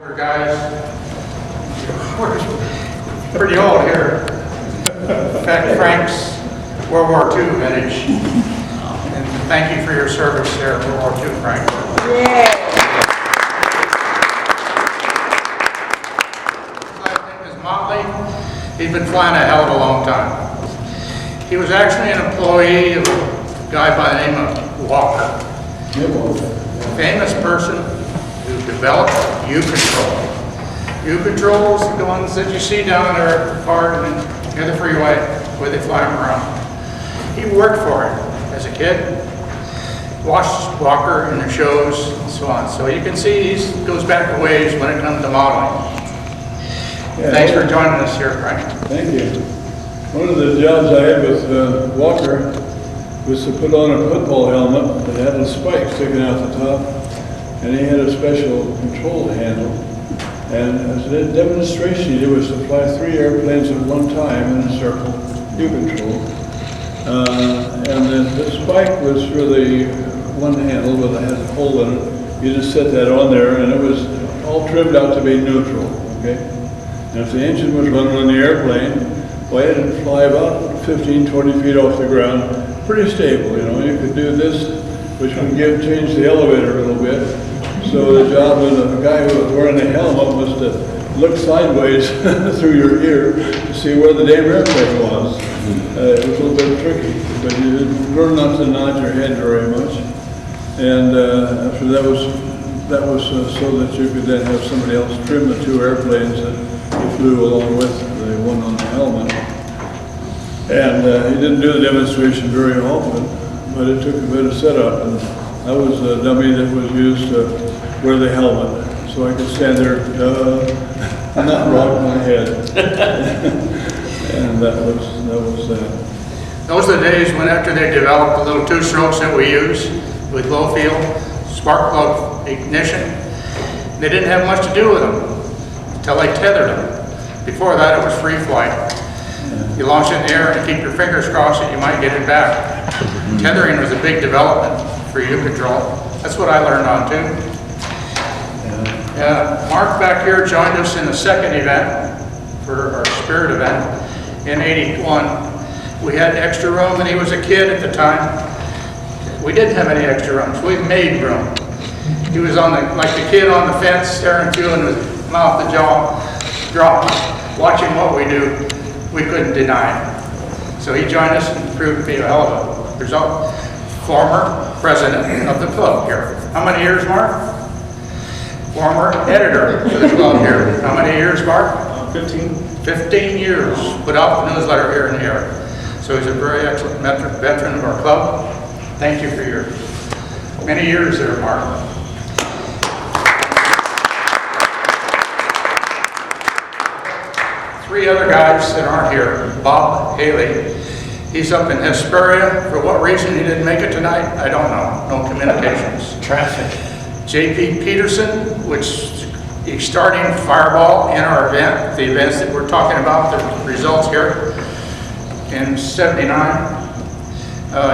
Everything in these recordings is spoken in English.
Guys, we're pretty old here. In fact, Frank's World War II vintage. And thank you for your service there, World War II, Frank. Yeah. His last name is Motley. He's been flying a hell of a long time. He was actually an employee of a guy by the name of Walker. A famous person who developed U-Control. U-Control is the ones that you see down there at the car and near the freeway where they fly them around. He worked for it as a kid, watched Walker in the shows and so on. So you can see he goes back a ways when it comes to modeling. Yeah, thanks for joining us here, Frank. Thank you. One of the jobs I had with Walker was to put on a football helmet that had a spike sticking out the top. And he had a special control handle. And as a demonstration he did was to fly 3 airplanes at one time in a circle, U-Control. And the spike was for the one handle, but it had a hole in it. You just set that on there and it was all trimmed out to be neutral, okay? And if the engine was running on the airplane, well, it would fly about 15, 20 feet off the ground, pretty stable, you know. You could do this, which would change the elevator a little bit. So the job of the guy who was wearing the helmet was to look sideways through your ear to see where the damn airplane was. It was a little bit tricky, but you learn not to nod your head very much. And after that was so that you could then have somebody else trim the 2 airplanes that you flew along with, the one on the helmet. And he didn't do the demonstration very often, but it took a bit of setup. And I was a dummy that was used to wear the helmet, so I could stand there and not rock my head. And that was that. Those are the days when after they developed the little 2-strokes that we use with low field, spark plug ignition, they didn't have much to do with them until they tethered them. Before that it was free flight. You launch it in the air and keep your fingers crossed that you might get it back. Tethering was a big development for U-Control. That's what I learned on too. Mark back here joined us in the second event for our Spirit event in '81. We had extra room and he was a kid at the time. We didn't have any extra rooms. We made room. He was on like the kid on the fence staring at you and with mouth and jaw dropped, watching what we do. We couldn't deny it. So he joined us and proved to be a hell of a result. Former president of the club here. How many years, Mark? Former editor for the club here. How many years, Mark? 15. 15 years. Put out the newsletter here in the area. So he's a very excellent veteran of our club. Thank you for your many years there, Mark. Three other guys that aren't here. Bob Haley. He's up in Hesperia. For what reason he didn't make it tonight, I don't know. No communications. Traffic. J.P. Peterson, which he's starting Fireball in our event, the events that we're talking about, the results here in '79.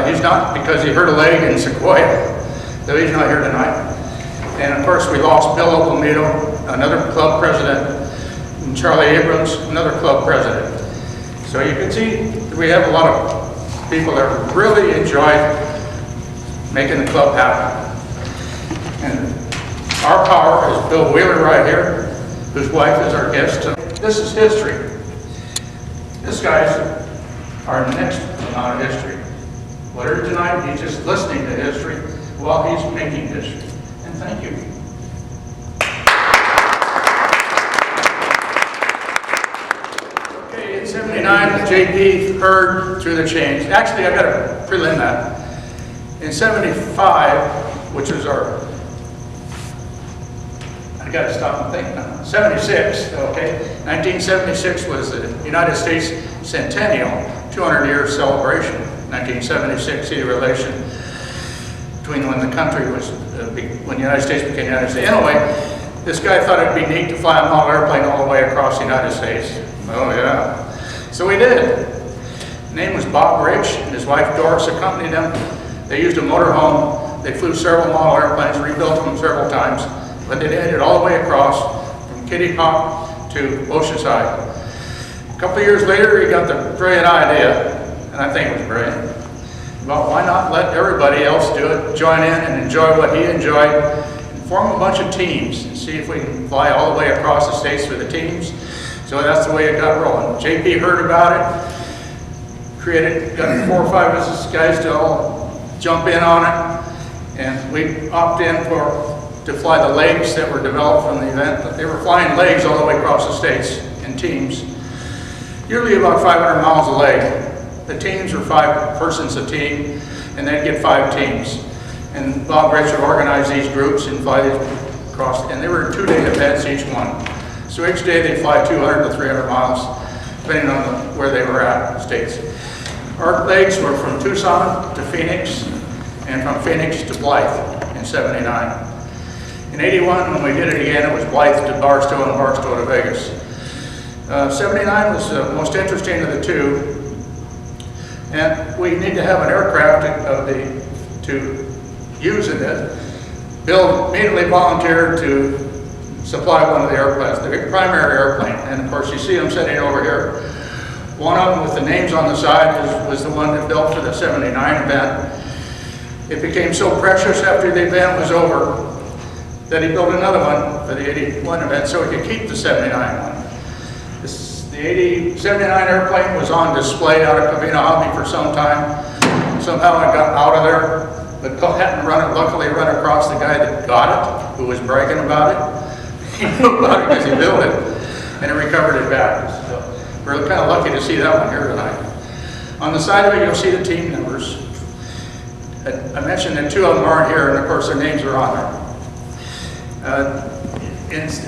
He's not because he hurt a leg in Sequoia, so he's not here tonight. And of course we lost Bill Okomedo, another club president, and Charlie Abrams, another club president. So you can see we have a lot of people that really enjoy making the club happen. And our power is Bill Wheeler right here, whose wife is our guest tonight. This is history. This guy's our next amount of history. Whatever tonight, he's just listening to history while he's making history. And thank you. Okay, in '79, JP heard through the change. Actually, I got to prelim that. In '75, which was our, I got to stop and think now. '76, okay. 1976 was the United States Centennial, 200-year celebration. 1976, the relation between when the country was, when the United States became the United States. Anyway, this guy thought it'd be neat to fly a model airplane all the way across the United States. Oh yeah. So we did. His name was Bob Rich, and his wife Doris accompanied him. They used a motorhome. They flew several model airplanes, rebuilt them several times, but they did it all the way across Kitty Hawk to Oceanside. A couple of years later, he got the brilliant idea, and I think it was brilliant, about why not let everybody else do it, join in and enjoy what he enjoyed, and form a bunch of teams and see if we can fly all the way across the states with the teams. So that's the way it got rolling. JP heard about it, got 4 or 5 of us guys to all jump in on it, and we opted in to fly the legs that were developed from the event. They were flying legs all the way across the states in teams, usually about 500 miles a leg. The teams were 5 persons a team, and they'd get 5 teams. And Bob Rich would organize these groups and fly these across, and they were 2-day events each one. So each day they'd fly 200 to 300 miles, depending on where they were at, states. Our legs were from Tucson to Phoenix, and from Phoenix to Blythe in '79. In '81, when we did it again, it was Blythe to Barstow and Barstow to Vegas. '79 was the most interesting of the two, and we need to have an aircraft to use in it. Bill immediately volunteered to supply one of the airplanes, the primary airplane, and of course you see them sitting over here. One of them with the names on the side was the one that built for the '79 event. It became so precious after the event was over that he built another one for the '81 event so he could keep the '79 one. The '79 airplane was on display out at Covina Hobby for some time. Somehow it got out of there, but hadn't luckily run across the guy that got it, who was bragging about it. He knew about it because he built it, and he recovered it back. So we're kind of lucky to see that one here tonight. On the side of it, you'll see the team numbers. I mentioned that 2 of them aren't here, and of course their names are on there.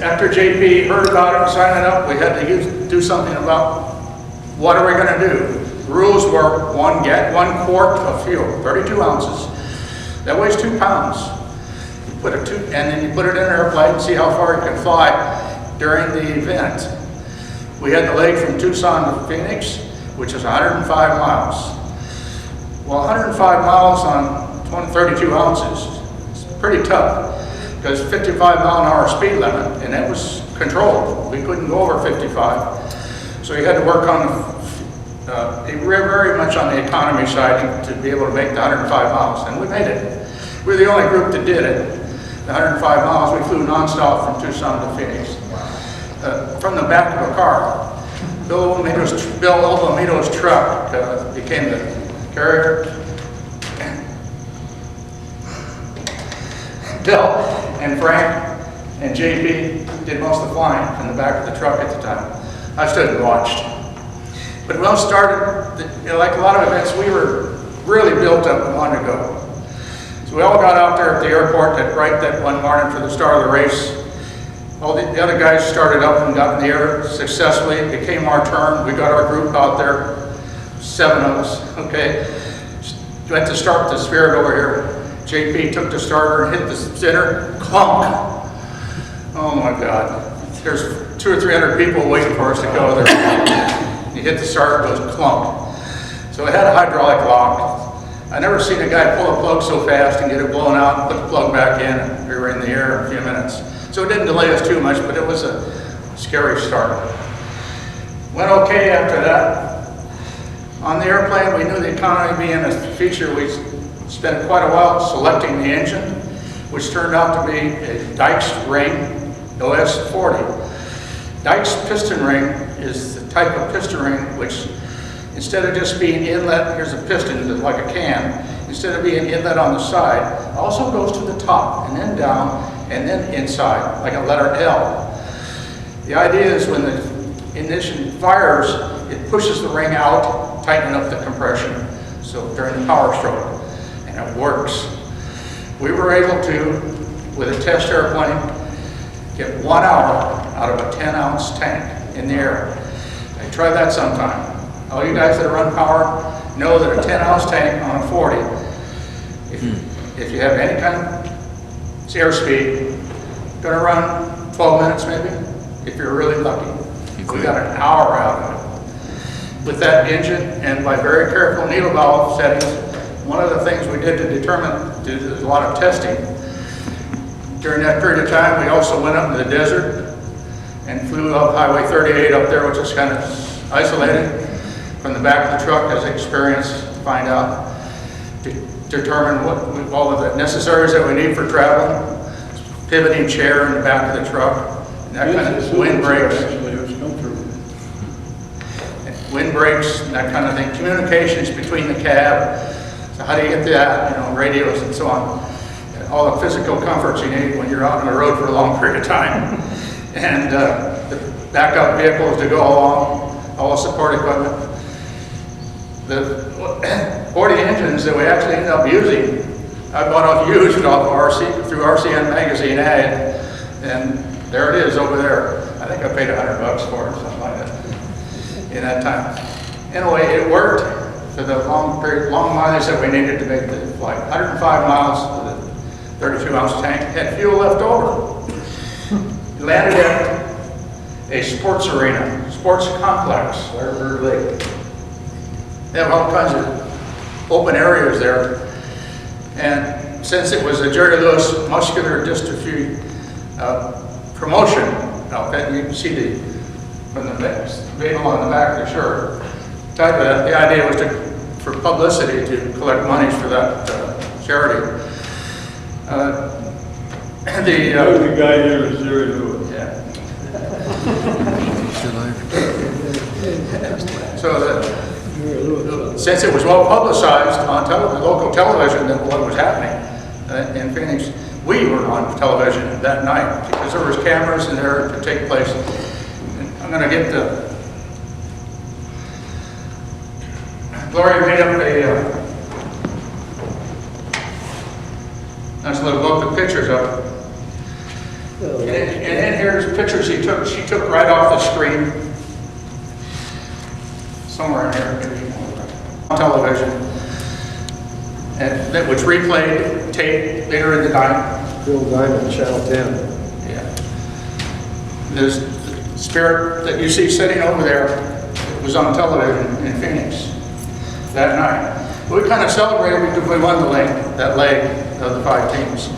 After JP heard about it and signed it up, we had to do something about what are we going to do. The rules were 1 quart of fuel, 32 ounces. That weighs 2 pounds. You put and then you put it in an airplane and see how far you can fly during the event. We had the leg from Tucson to Phoenix, which is 105 miles. Well, 105 miles on 32 ounces, it's pretty tough, because 55-mile-an-hour speed limit, and it was controlled. We couldn't go over 55. So you had to work on very much on the economy side to be able to make the 105 miles, and we made it. We were the only group that did it. The 105 miles, we flew nonstop from Tucson to Phoenix. From the back of a car. Bill Olomito's truck became the carrier. Bill and Frank and JP did most of the flying in the back of the truck at the time. I stood and watched. But when we started, like a lot of events, we were really built up and wanted to go. So we all got out there at the airport that one morning for the start of the race. All the other guys started up and got in the air successfully. It became our turn. We got our group out there, 7 of us, okay? Went to start the Spirit over here. JP took the starter and hit the center, clunk. Oh my God. There's 200 or 300 people waiting for us to go there. You hit the starter, it goes clunk. So it had a hydraulic lock. I never seen a guy pull a plug so fast and get it blown out and put the plug back in, and we were in the air in a few minutes. So it didn't delay us too much, but it was a scary start. Went okay after that. On the airplane, we knew the economy being a feature. We spent quite a while selecting the engine, which turned out to be a Dykes Ring OS-40. Dykes piston ring is the type of piston ring which, instead of just being inlet, here's a piston that's like a can, instead of being inlet on the side, also goes to the top and then down and then inside, like a letter L. The idea is when the ignition fires, it pushes the ring out, tightening up the compression, so during the power stroke, and it works. We were able to, with a test airplane, get 1 hour out of a 10-ounce tank in the air. I try that sometime. All you guys that run power know that a 10-ounce tank on a 40, if you have any kind of airspeed, gonna run 12 minutes maybe, if you're really lucky. We got an hour out of it. With that engine, and by very careful needle valve settings, one of the things we did to determine, did a lot of testing. During that period of time, we also went up into the desert flew up Highway 38 up there, which is kind of isolated from the back of the truck as experience, find out, determine what all of the necessaries that we need for traveling, pivoting chair in the back of the truck, and that kind of wind brakes. Actually, it was comfortable. Wind brakes and that kind of thing, communications between the cab, so how do you get that, radios and so on, and all the physical comforts you need when you're out on the road for a long period of time, and the backup vehicles to go along, all the support equipment. The 40 engines that we actually ended up using, I bought out used off of through RCN Magazine ad, and there it is over there. I think I paid $100 for it, something like that, in that time. Anyway, it worked for the long mileage that we needed to make the flight. 105 miles with a 32-ounce tank, had fuel left over. We landed at a sports arena, sports complex, Firebird Lake. They have all kinds of open areas there. And since it was a Jerry Lewis muscular dystrophy promotion outfit, you can see from the label on the back of the shirt. The idea was for publicity to collect monies for that charity. The guy here is Jerry Lewis. Yeah. So since it was well publicized on local television that what was happening in Phoenix, we were on television that night because there was cameras in there to take place. And I'm going to get Gloria made up a nice little book of pictures of it. And here's pictures she took right off the screen. Somewhere in here, on television, and that was replayed, tape later in the night. Bill Diamond, Channel 10. Yeah. There's the spirit that you see sitting over there was on television in Phoenix that night. We kind of celebrated because we won that leg of the 5 teams.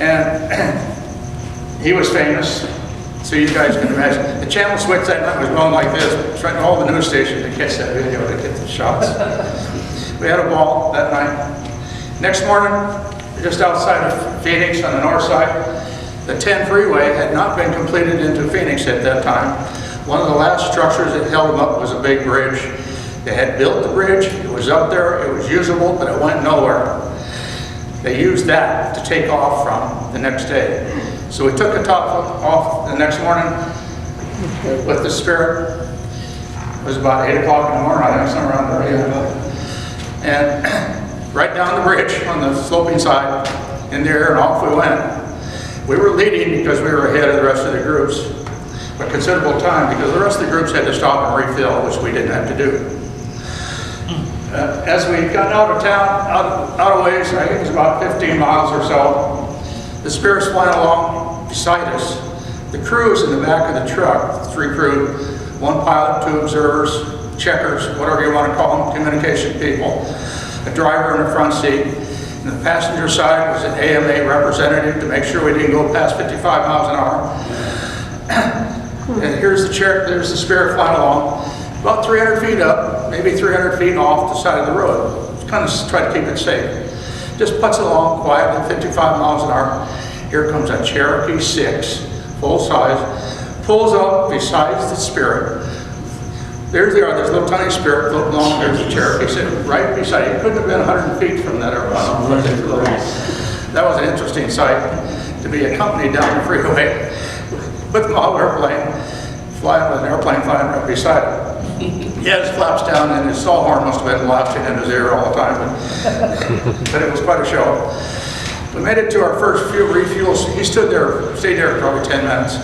And he was famous. So you guys can imagine. The channel switch that night was going like this, trying to all the news stations to catch that video to get the shots. We had a ball that night. Next morning, just outside of Phoenix on the north side, the 10 freeway had not been completed into Phoenix at that time. One of the last structures that held them up was a big bridge. They had built the bridge, it was up there, it was usable, but it went nowhere. They used that to take off from the next day. So we took the top off the next morning with the Spirit. It was about 8 o'clock in the morning, I think, somewhere around there. And right down the bridge on the sloping side, in the air, and off we went. We were leading because we were ahead of the rest of the groups for a considerable time because the rest of the groups had to stop and refill, which we didn't have to do. As we got out of town, out of ways, I think it was about 15 miles or so, the Spirit's flying along beside us. The crew is in the back of the truck, 3 crew, 1 pilot, 2 observers, checkers, whatever you want to call them, communication people, a driver in the front seat. And the passenger side was an AMA representative to make sure we didn't go past 55 miles an hour. And here's the chair, there's the Spirit flying along, about 300 feet up, maybe 300 feet off the side of the road. Kind of try to keep it safe. Just puts along quietly, 55 miles an hour. Here comes a Cherokee 6, full size, pulls up besides the Spirit. There they are, there's a little tiny Spirit floating along, there's the Cherokee sitting right beside it. It couldn't have been 100 feet from that airplane. That was an interesting sight, to be accompanied down the freeway with the model airplane, flying with an airplane flying right beside it. He had his flaps down and his saw horn must have been blasting in his ear all the time, but it was quite a show. We made it to our first refuel. He stayed there probably 10 minutes.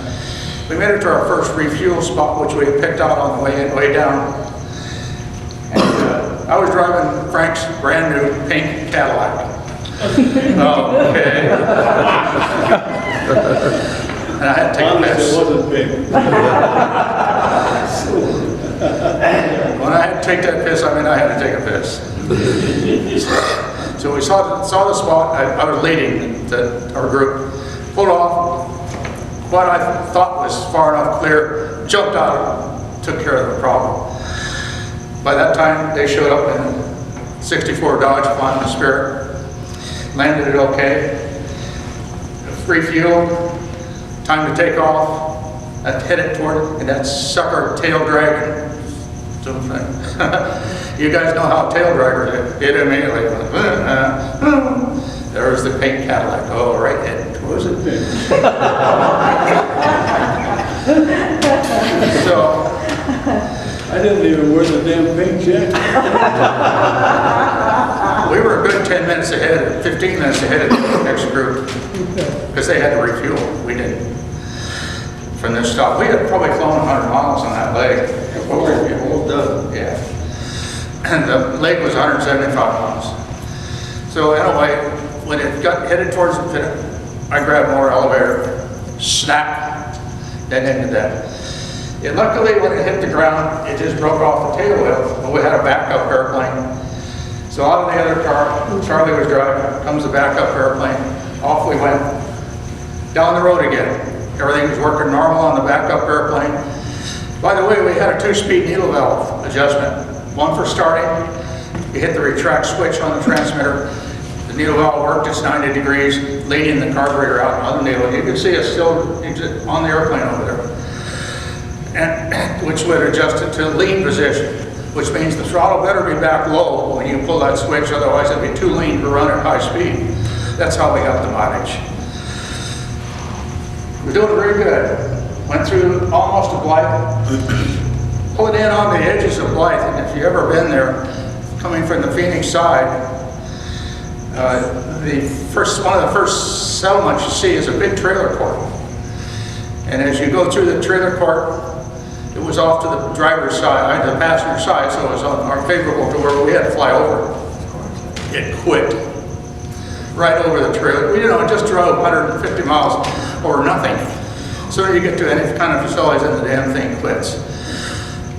We made it to our first refuel spot, which we had picked out on the way down. And I was driving Frank's brand new pink Cadillac. Okay. And I had to take a piss. It wasn't big. When I had to take that piss, I mean I had to take a piss. So we saw the spot. I was leading our group, pulled off, what I thought was far enough clear, jumped out and took care of the problem. By that time, they showed up in a 64 Dodge Flying Spirit, landed it okay, free fuel, time to take off. I hit it toward, and that sucker tail dragging. You guys know how tail draggers hit immediately. There was the pink Cadillac. Oh, right heading towards it. So I didn't even wear the damn pink jacket. we were a good 10 minutes ahead, 15 minutes ahead of the next group because they had to refuel. We didn't. From this stop, we had probably flown 100 miles on that leg. Almost done. Yeah. And the leg was 175 miles. So anyway, when it got headed towards the pit, I grabbed more elevator, snap, then ended that. And luckily, when it hit the ground, it just broke off the tail wheel, but we had a backup airplane. So out of the other car, Charlie was driving, comes the backup airplane, off we went, down the road again. Everything was working normal on the backup airplane. By the way, we had a 2-speed needle valve adjustment. One for starting, you hit the retract switch on the transmitter, the needle valve worked, it's 90 degrees, leading the carburetor out on the needle. You can see it's still on the airplane over there. And which would adjust it to lean position, which means the throttle better be back low when you pull that switch, otherwise it'd be too lean to run at high speed. That's how we got the mileage. We're doing very good. Went through almost a Blythe, pulling in on the edges of Blythe, and if you've ever been there, coming from the Phoenix side, one of the first settlements you see is a big trailer court. And as you go through the trailer court, it was off to the driver's side, the passenger side, so it was on favorable to where we had to fly over. It quit. Right over the trailer. We just drove 150 miles over nothing. So you get to any kind of facilities and the damn thing quits.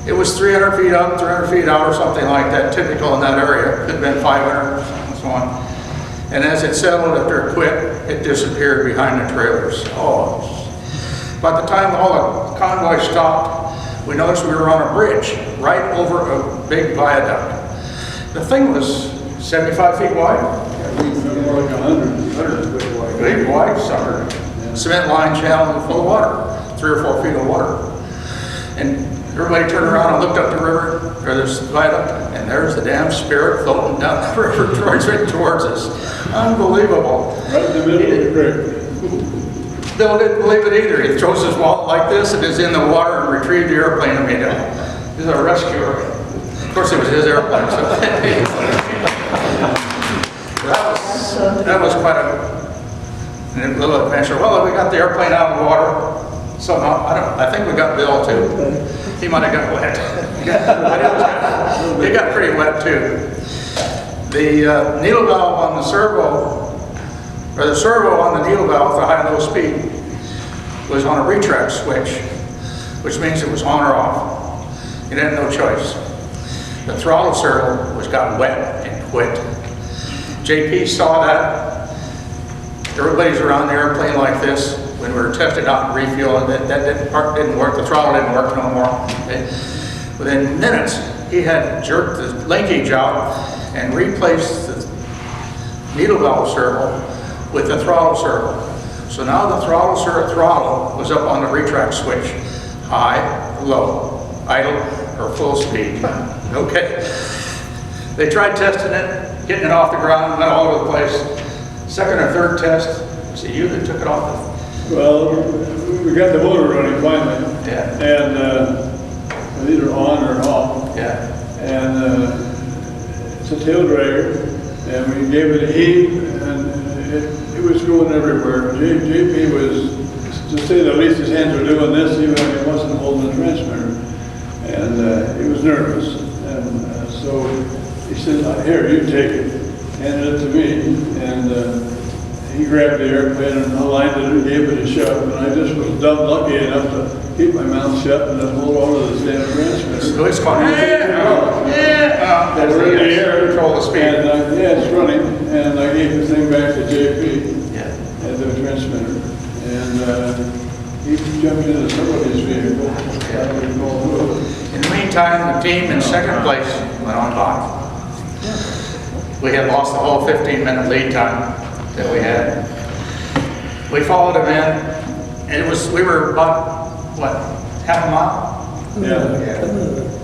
It was 300 feet up, 300 feet out or something like that, typical in that area. Could have been 500 and so on. And as it settled after it quit, it disappeared behind the trailers. Oh. By the time all the convoy stopped, we noticed we were on a bridge right over a big viaduct. The thing was 75 feet wide. More like 100 feet wide. Big wide sucker. Cement line channel full of water, 3 or 4 feet of water. And everybody turned around and looked up the river, or this viaduct, and there's the damn Spirit floating down the river towards us. Unbelievable. Right in the middle of the creek. Bill didn't believe it either. He throws his wallet like this and is in the water and retrieved the airplane immediately. He's a rescuer. Of course, it was his airplane, so that was quite a little adventure. Well, we got the airplane out of the water somehow. I think we got Bill too. He might have got wet. It got pretty wet too. The needle valve on the servo, or the servo on the needle valve, the high and low speed, was on a retract switch, which means it was on or off. It had no choice. The throttle servo got wet and quit. JP saw that. Everybody's around the airplane like this. When we were testing out and refueling, that part didn't work. The throttle didn't work no more. Within minutes, he had jerked the linkage out and replaced the needle valve servo with the throttle servo. So now the throttle was up on the retract switch. High, low, idle, or full speed. Okay. They tried testing it, getting it off the ground, went all over the place. Second or third test, was it you that took it off? Well, we got the motor running finally. Yeah. And either on or off. Yeah. And it's a tail dragger. And we gave it a heave, and it was going everywhere. JP was, to say the least, his hands were doing this, even if he wasn't holding the transmitter. And he was nervous. And so he said, here, you take it. Handed it to me. And he grabbed the airplane and aligned it and gave it a shove. And I just was dumb lucky enough to keep my mouth shut and just hold on to this damn transmitter. So it's going, yeah. We're in the air. Control the speed. And, yeah, it's running. And I gave the thing back to JP. Yeah. And the transmitter. And he jumped into somebody's vehicle. I don't recall who. In the meantime, the team in second place went on by. We had lost the whole 15-minute lead time that we had. We followed them in, and we were about, what, half a mile? Yeah.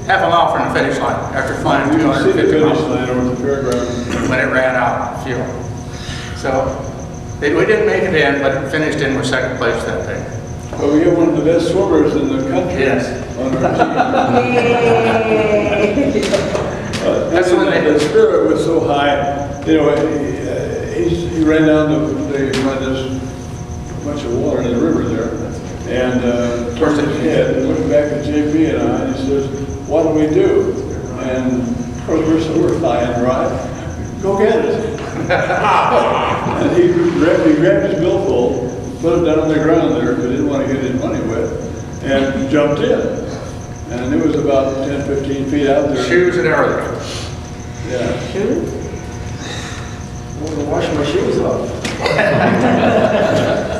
Half a mile from the finish line after flying You can see the 250 finish miles line over the fairground. when it ran out of fuel. So we didn't make it in, but finished in with second place that day. But we have one of the best swimmers in the country. Yes. On our team. That's when the spirit was so high. You know, he ran down they run this bunch of water in the river there, and turned his head and looked back at JP and I, and he says, "What do we do?" And of course we're flying dry. Go get it. And he grabbed his billfold, put it down on the ground there because he didn't want to get his money wet, and jumped in. And it was about 10, 15 feet out there. Shoes and everything. Yeah. Shoes? I'm gonna wash my shoes off.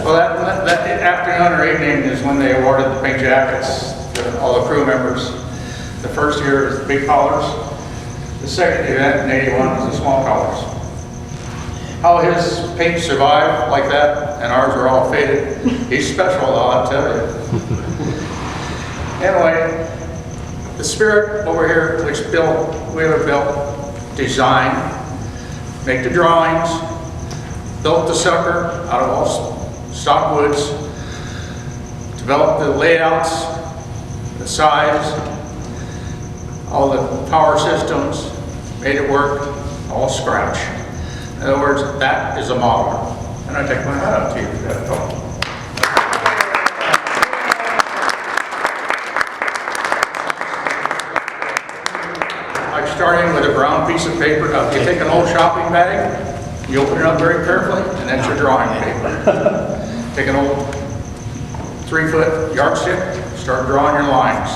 Well, that afternoon or evening is when they awarded the pink jackets to all the crew members. The first year was the big collars. The second event in '81 was the small collars. How his paint survived like that, and ours were all faded. He's special, though, I'll tell you. Anyway, the spirit over here, which Bill Wheeler built, designed, make the drawings, built the sucker out of all stock woods, developed the layouts, the size, all the power systems, made it work, all scratch. In other words, that is a modeler. And I take my hat out to you for that thought. Like starting with a brown piece of paper. You take an old shopping bag, you open it up very carefully, and that's your drawing paper. Take an old 3-foot yardstick, start drawing your lines.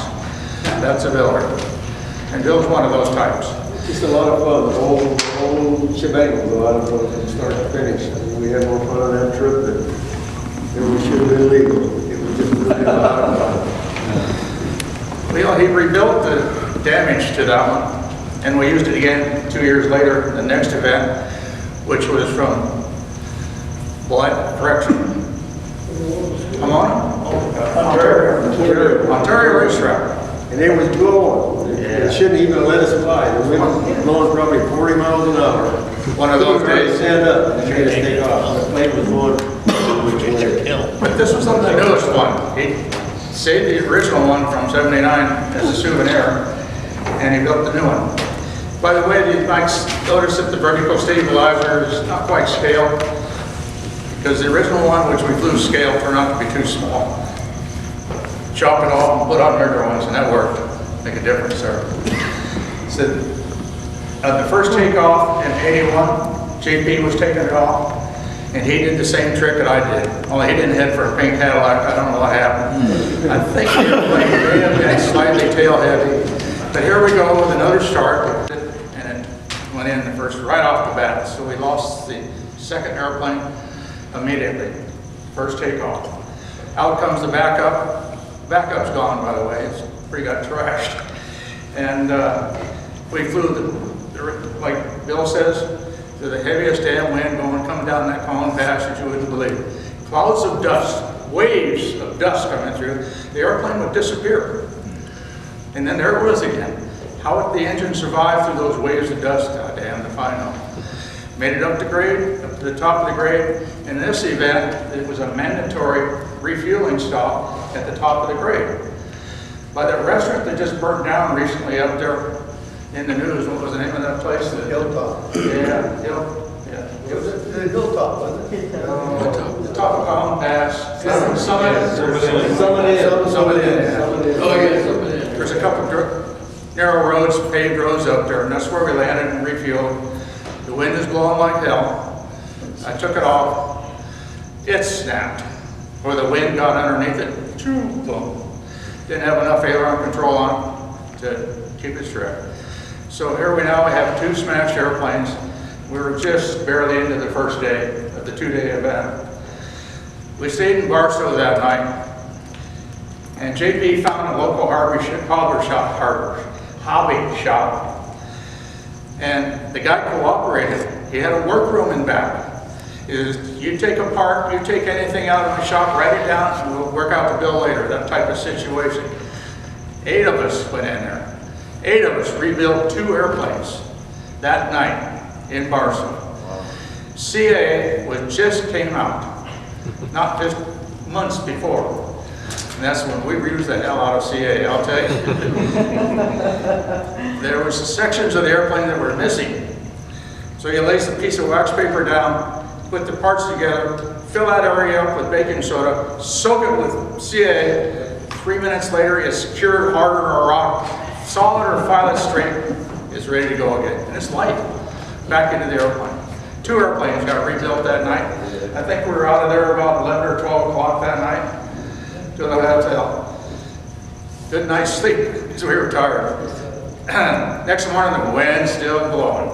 That's a builder. And Bill's one of those types. Just a lot of fun, the whole shebang was a lot of fun from start to finish. I mean, we had more fun on that trip than we should have been legal. It was just really a lot of fun. Well, he rebuilt the damage to that one, and we used it again 2 years later, the next event, which was from what? Correction. Come on. Ontario racetrack. And it was blowing. It shouldn't even let us fly. The wind was blowing probably 40 miles an hour. One of those We tried to days. stand up and made us take off. The plane was going which way. But this was the newest one. He saved the original one from '79 as a souvenir, and he built the new one. By the way, you might notice that the vertical stabilizer is not quite scale, because the original one, which we flew scale, turned out to be too small. Chop it off and put on bigger ones, and that worked. Make a difference there. So, the first takeoff in '81, JP was taking it off, and he did the same trick that I did. Only he didn't head for a pink Cadillac. I don't know what happened. I think the airplane may have been slightly tail heavy. But here we go with another start, and it went in the first right off the bat. So we lost the second airplane immediately. First takeoff. Out comes the backup. Backup's gone, by the way. It's pretty got trashed. And we flew, like Bill says, to the heaviest damn wind coming down that Collin Pass that you wouldn't believe. Clouds of dust, waves of dust coming through. The airplane would disappear. And then there it was again. How would the engine survive through those waves of dust? God damn if I know. Made it up the grade, up to the top of the grade. In this event, it was a mandatory refueling stop at the top of the grade. By that restaurant that just burned down recently up there in the news, what was the name of that place? The Hilltop. Yeah, It was the Hilltop, wasn't it? the top of Collin Pass. Summit. Summit in. Oh, yeah. There's a couple of narrow roads, paved roads up there, and that's where we landed and refueled. The wind is blowing like hell. I took it off. It snapped. Where the wind got underneath it, boom. Didn't have enough aileron control on it to keep it straight. So here we now have two smashed airplanes. We were just barely into the first day of the 2-day event. We stayed in Barstow that night, And JP found a local hobby shop, and the guy cooperated. He had a workroom in back. You take a part, you take anything out of the shop, write it down, and we'll work out the bill later, that type of situation. 8 of us went in there. 8 of us rebuilt 2 airplanes that night in Barstow. CA just came out, not just months before. And that's when we used the hell out of CA, I'll tell you. There was sections of the airplane that were missing. So you lace a piece of wax paper down, put the parts together, fill that area up with baking soda, soak it with CA. 3 minutes later, it's secured, harder than a rock, solid or fillet straight, it's ready to go again. And it's light, back into the airplane. 2 airplanes got rebuilt that night. I think we were out of there about 11 or 12 o'clock that night to the hotel. Good night's sleep because we were tired. Next morning, the wind's still blowing.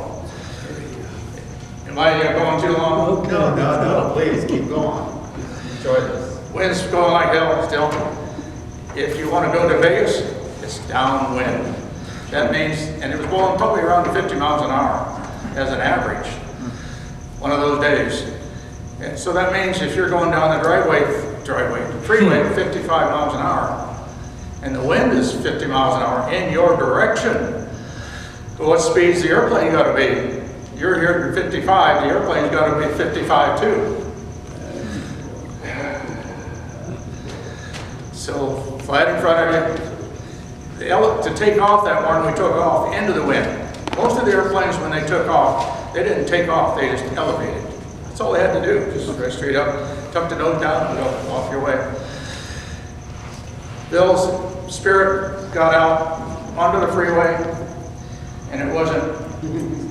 Am I going too long? No, please, keep going. Enjoy this. Wind's going like hell still. If you want to go to Vegas, it's downwind. That means, and it was blowing probably around 50 miles an hour as an average. One of those days. And so that means if you're going down the freeway 55 miles an hour, and the wind is 50 miles an hour in your direction, what speed's the airplane got to be? You're here at 55, the airplane's got to be 55 too. So flat in front of you. To take off that morning, we took off into the wind. Most of the airplanes, when they took off, they didn't take off, they just elevated. That's all they had to do, just go straight up, tuck the nose down, and go off your way. Bill's Spirit got out onto the freeway, and it wasn't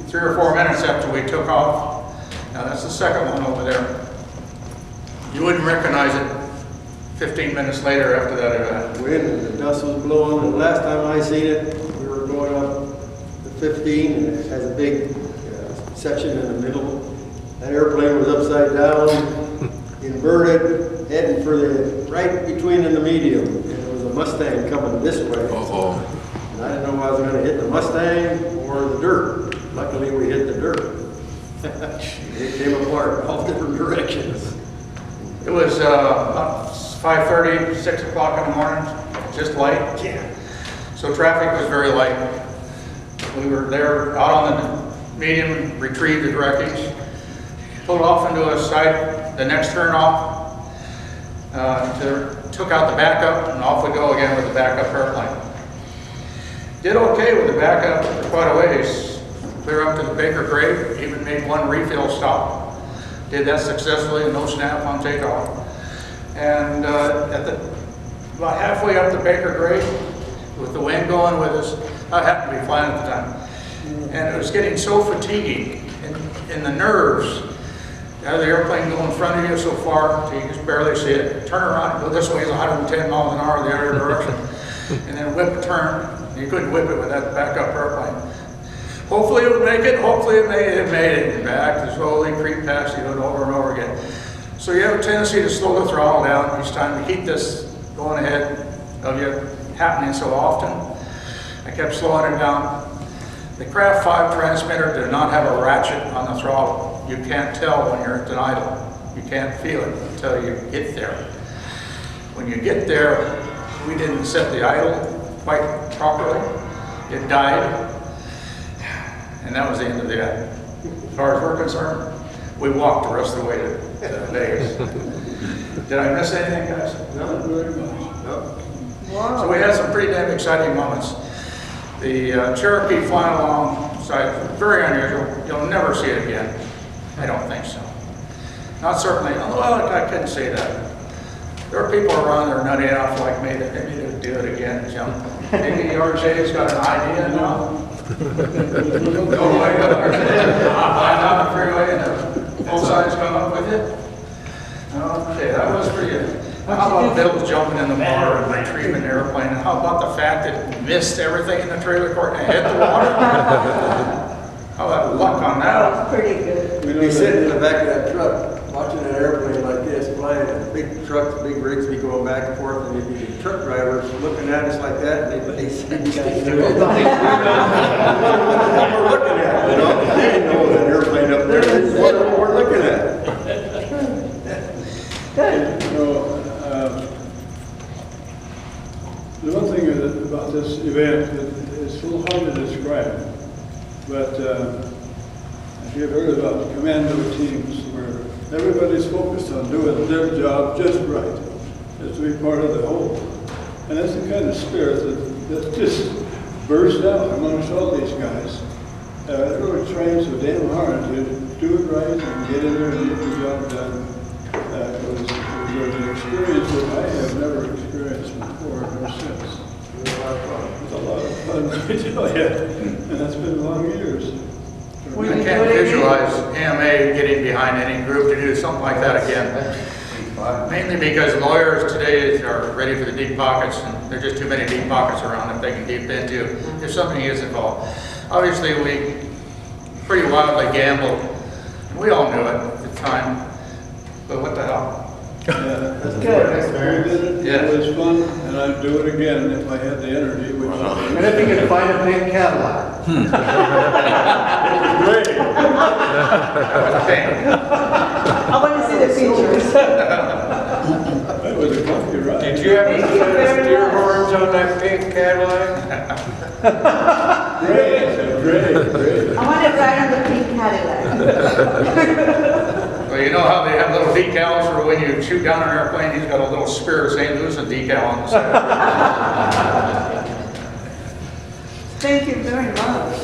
3 or 4 minutes after we took off. Now that's the second one over there. You wouldn't recognize it 15 minutes later after that event. Wind and the dust was blowing, and last time I seen it, we were going up the 15, and it has a big section in the middle. That airplane was upside down, inverted, heading for the, right between in the medium. And it was a Mustang coming this way. And I didn't know if I was going to hit the Mustang or the dirt. Luckily, we hit the dirt. It came apart all different directions. It was about 5:30, 6 o'clock in the morning, just light. Yeah. So traffic was very light. We were there out on the medium, retrieved the wreckage, pulled off into a side, the next turn off, took out the backup, and off we go again with the backup airplane. Did okay with the backup for quite a ways, clear up to the Baker grade, even made 1 refill stop. Did that successfully, no snap on takeoff. And about halfway up the Baker grade, with the wind going with us, I happened to be flying at the time, and it was getting so fatiguing in the nerves. Out of the airplane go in front of you so far, so you just barely see it. Turn around, go this way is 110 miles an hour the other direction, and then whip a turn. You couldn't whip it with that backup airplane. Hopefully it would make it, hopefully it made it. Back to slowly creep past you over and over again. So you have a tendency to slow the throttle down each time to keep this going ahead of you happening so often. I kept slowing it down. The Craft 5 transmitter did not have a ratchet on the throttle. You can't tell when you're at an idle. You can't feel it until you get there. When you get there, we didn't set the idle quite properly. It died, and that was the end of the end. As far as we're concerned, we walked the rest of the way to Vegas. Did I miss anything, guys? No, very much. No. Wow. So we had some pretty damn exciting moments. The Cherokee flying alongside, very unusual. You'll never see it again. I don't think so. Not certainly, well, I couldn't say that. There are people around there nutty enough like me that maybe they'll do it again. Maybe RJ's got an idea now. Go away with RJ. Fly down the freeway and full size come up with it. Okay, that was pretty good. How about Bill jumping in the water and retrieving the airplane? And how about the fact that it missed everything in the trailer court and hit the water? How about luck on That that? was pretty good. We'd be sitting in the back of that truck, watching an airplane like this flying, big trucks, big rigs be going back and forth, and there'd be the truck drivers looking at us like that, and they say, what we're looking at, you know? They didn't know it was an airplane up there, they just wondered what we're looking at. You know, the one thing about this event, it's a little hard to describe, but if you've heard about commando teams where everybody's focused on doing their job just right, just to be part of the whole. And that's the kind of spirit that just burst out amongst all these guys. Everyone trains so damn hard to do it right and get in there and get the job done. It was an experience that I have never experienced before or since. It was a lot of fun, I tell you. And that's been long years. I can't visualize AMA getting behind any group to do something like that again. Mainly because lawyers today are ready for the deep pockets, and there's just too many deep pockets around that they can dip into if something is involved. Obviously, we pretty wildly gambled. We all knew it at the time, but what the hell? Yeah, That's we good. did it. Yeah. It was fun, and I'd do it again if I had the energy, which And if you could find a pink Cadillac. great. I want to see the pictures. That was a comfy ride. Did you have Thank you very steer much. horns on that pink Cadillac? Great. I want to ride on the pink Cadillac. Well, you know how they have little decals for when you shoot down an airplane? He's got a little Spirit of St. Louis decal on the side. Thank you very much.